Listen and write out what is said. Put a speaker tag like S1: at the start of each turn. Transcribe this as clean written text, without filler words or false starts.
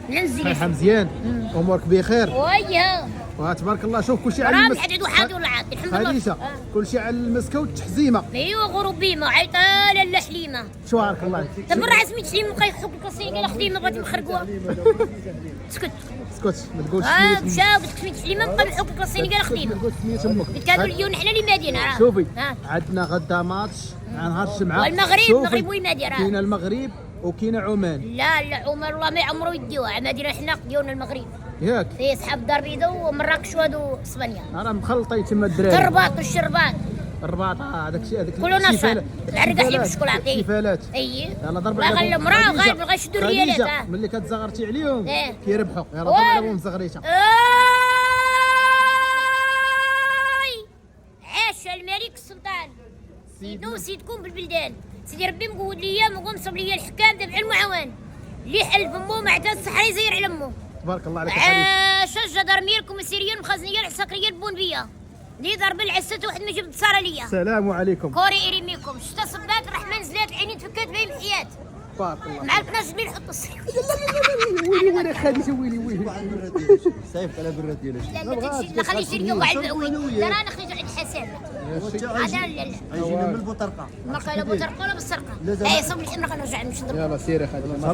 S1: لا نزيد
S2: صحيحه مزيان. امورك بخير
S1: وياه
S2: وتبارك الله. شوف كلشي على
S1: راه
S2: المس
S1: حد عنده حاضر ولا عاطي الحمد لله.
S2: خديجه كلشي على المسكه والتحزيمه.
S1: ايوا غروبيمه عيطه لاله حليمه.
S2: تبارك الله.
S1: دابا راه سميت حليمه بقى يحك الكاسين قال خديمه بغات نخرقوها. سكت
S2: اسكت ما تقولش
S1: مشى قلت لك سميت حليمه بقى يحك الكاسين قال خديمه.
S2: قلت سميت امك.
S1: قلت هادو اليوم حنا اللي مادينا راه.
S2: شوفي
S1: ها.
S2: عندنا غدا ماتش مع نهار الجمعه.
S1: والمغرب
S2: شوفي،
S1: المغرب وين مادي راه.
S2: كاين المغرب وكاين عمان.
S1: لا لا عمر الله ما عمرو يديوها مادينا حنا ديالنا المغرب.
S2: ياك
S1: في صحاب الدار البيضاء ومراكش وهادو اسبانيا.
S2: راه مخلطين تما الدراري.
S1: الرباط والشربات
S2: الرباط هذاك الشيء هذاك
S1: كله نصر. العرقه اللي بالشكل عطيه.
S2: كيفالات.
S1: اي
S2: يلا ضرب
S1: لا غير المراه غير غيشدوا الريالات.
S2: خديجة، ملي كتزغرتي عليهم
S1: إيه.
S2: كيربحوا. يلا ضرب عليهم زغريته.
S1: عاش الملك السلطان سيدنا وسيدكم بالبلدان. سيدي ربي مقود ليا مقومصب ليا الحكام تبع المعاون اللي حل فمو ما عدا الصحراء يزير على امه.
S2: تبارك الله عليك يا خديجة.
S1: عاش الجدرمير الكوميسيريه المخزنيه العساكريه البونبيه اللي ضرب العسات واحد ما جبت صار ليا.
S2: السلام عليكم.
S1: كوري يرميكم شتا صبات الرحمن زلات العينين تفكات باين الحياه
S2: تبارك الله.
S1: مع 12 الليل حطوا السيف.
S2: ويلي ويلي خديجة ويلي.
S3: سيف على برا ديالك.
S1: لا خليه يشريو على المأوي. لا انا نخرج على الحساب. هذا لا لا
S3: عايشين من البطرقه.
S1: ما قال ابو ترقه ولا بالسرقه. اي صب لي نرجع نمشي نضرب.
S2: يلا سيري خديجة.